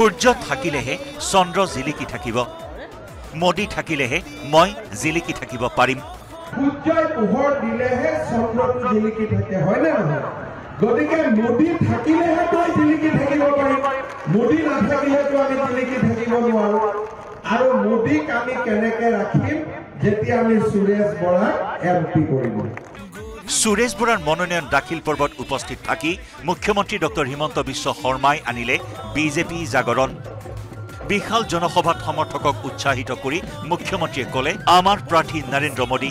সূৰ্য থাকিলেহে চন্দ্ৰ জিলিকি থাকিব মোদী থাকিলেহে মই জিলিকি থাকিব পাৰিম সূৰ্যৰ পোহৰ দিলেহে চন্দ্ৰটো জিলিকি থাকে হয় না নহয় গতিকে মোদী থাকিলেহে মই জিলিকি থাকিব পাৰিম মোদী নাথাকিলেতো আমি জিলিকি থাকিব নোৱাৰো আৰু মোদীক আমি কেনেকৈ ৰাখিম যেতিয়া আমি সুৰেশ বৰা এমপি কৰিম সুৰেশ বৰাৰ মনোনয়ন দাখিল পৰ্বত উপস্থিত থাকি মুখ্যমন্ত্ৰী ডক্টৰ হিমন্ত বিশ্ব শৰ্মাই আনিলে বিজেপি জাগৰণ বিশাল জনসভাত সমৰ্থকক উৎসাহিত কৰি মুখ্যমন্ত্ৰীয়ে ক'লে আমাৰ প্ৰাৰ্থী নৰেন্দ্ৰ মোদী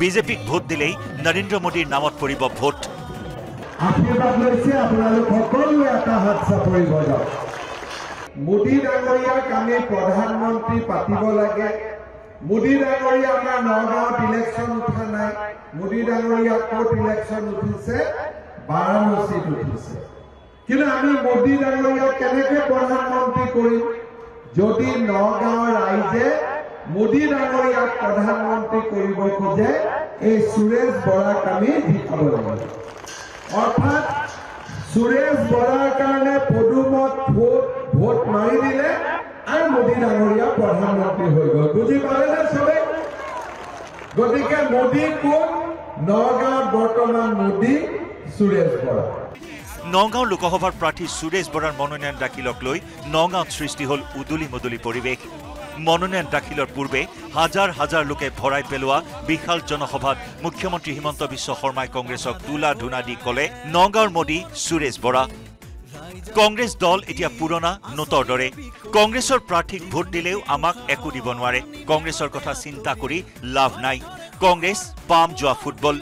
বিজেপিক ভোট দিলেই নৰেন্দ্ৰ মোদীৰ নামত পৰিব ভোট আশীৰ্বাদ লৈছে আপোনালোক সকলোৱে এটা হাত চাপৰি বজাওক মোদী ডাঙৰীয়াক আমি প্ৰধানমন্ত্ৰী পাতিব লাগে মোদী ডাঙৰীয়া আমাৰ নগাঁৱত ইলেকশ্যন উঠা নাই মোদী ডাঙৰীয়া ক'ত ইলেকশ্যন উঠিছে বাৰাণসীত উঠিছে কিন্তু আমি মোদী ডাঙৰীয়াক কেনেকৈ প্ৰধানমন্ত্ৰী কৰিম যদি নগাঁৱৰ ৰাইজে মোদী ডাঙৰীয়াক প্ৰধানমন্ত্ৰী কৰিব খোজে এই সুৰেশ বৰাক আমি জিকাব লাগিব অৰ্থাৎ সুৰেশ বৰাৰ কাৰণে পদুমত ভোট মাৰি দিলে আৰু মোদী ডাঙৰীয়া প্ৰধানমন্ত্ৰী হৈ গ'ল বুজি পালেনে চবে গতিকে মোদী কোন নগাঁৱত বৰ্তমান মোদী সুৰেশ বৰা নগাঁও লোকসভাৰ প্ৰাৰ্থী সুৰেশ বৰাৰ মনোনয়ন দাখিলক লৈ নগাঁৱত সৃষ্টি হ'ল উদুলি মুদুলি পৰিৱেশ মনোনয়ন দাখিলৰ পূৰ্বে হাজাৰ হাজাৰ লোকে ভৰাই পেলোৱা বিশাল জনসভাত মুখ্যমন্ত্ৰী হিমন্ত বিশ্ব শৰ্মাই কংগ্ৰেছক তুলা ধুনা দি ক'লে নগাঁৱৰ মোদী সুৰেশ বৰা কংগ্ৰেছ দল এতিয়া পুৰণা নোটৰ দৰে কংগ্ৰেছৰ প্ৰাৰ্থীক ভোট দিলেও আমাক একো দিব নোৱাৰে কংগ্ৰেছৰ কথা চিন্তা কৰি লাভ নাই কংগ্ৰেছ পাম যোৱা ফুটবল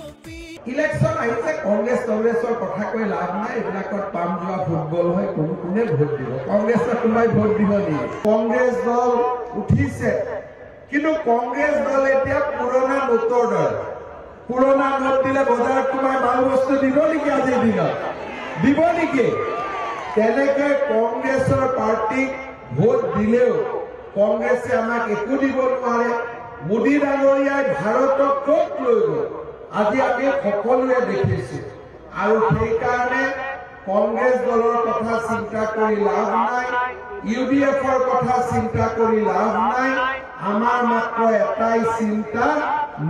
ইলেকশ্যন আহিছে কংগ্ৰেছৰ কথা কৈ লাভ নাই এইবিলাকত পাম যোৱা ফুটবল হয় কোনে ভোট দিব কংগ্ৰেছক কোনোবাই ভোট দিব নেকি কংগ্ৰেছ দল উঠিছে কিন্তু কংগ্ৰেছ দল এতিয়া পুৰণা নোটৰ দৰে পুৰণা নোট দিলে বজাৰত তোমাৰ ভাল বস্তু দিব নেকি আজিৰ দিনত দিব নেকি তেনেকৈ কংগ্ৰেছৰ পাৰ্টিক ভোট দিলেও কংগ্ৰেছে আমাক একো দিব নোৱাৰে মোদী ডাঙৰীয়াই ভাৰতক ক'ত লৈ গ'ল আজি আমি সকলোৱে দেখিছো আৰু সেইকাৰণে কংগ্ৰেছ দলৰ কথা চিন্তা কৰি লাভ নাই ইউডিএফৰ কথা চিন্তা কৰি লাভ নাই আমাৰ মাত্ৰ এটাই চিন্তা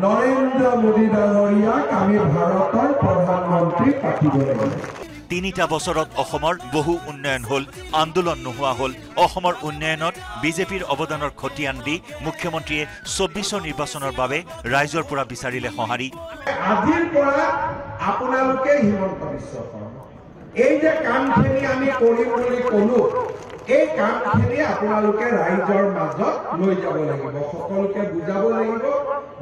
নৰেন্দ্ৰ মোদী ডাঙৰীয়াক আমি ভাৰতৰ প্ৰধানমন্ত্ৰী পাতিব লাগিব তিনিটা বছৰত অসমৰ বহু উন্নয়ন হ'ল আন্দোলন নোহোৱা হ'ল অসমৰ উন্নয়নত বিজেপিৰ অৱদানৰ খতিয়ান দি মুখ্যমন্ত্ৰীয়ে ২৪ নিৰ্বাচনৰ বাবে ৰাইজৰ পৰা বিচাৰিলে সঁহাৰি আজিৰ পৰা আপোনালোকে হিমন্ত বিশ্ব শৰ্মা এই যে কামখিনি আমি কৰিম বুলি ক'লো এই কামখিনি আপোনালোকে ৰাইজৰ মাজত লৈ যাব লাগিব সকলোকে বুজাব লাগিব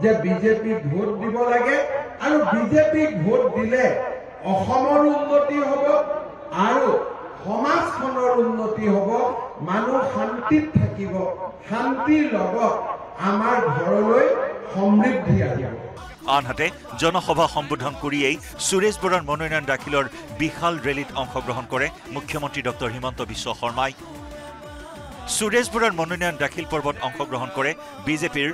যে বিজেপিক ভোট দিব লাগে আৰু বিজেপিক ভোট দিলে অসমৰ উন্নতি হ'ব আৰু সমাজখনৰ উন্নতি হ'ব মানুহ শান্তিত থাকিব শান্তিৰ লগত আমাৰ ঘৰলৈ সমৃদ্ধি আহিব আনহাতে জনসভা সম্বোধন কৰিয়েই সুৰেশ বৰাৰ মনোনয়ন দাখিলৰ বিশাল ৰেলীত অংশগ্ৰহণ কৰে মুখ্যমন্ত্ৰী ডক্টৰ হিমন্ত বিশ্ব শৰ্মাই সুৰেশ বৰাৰ মনোনয়ন দাখিল পৰ্বত অংশগ্ৰহণ কৰে বিজেপিৰ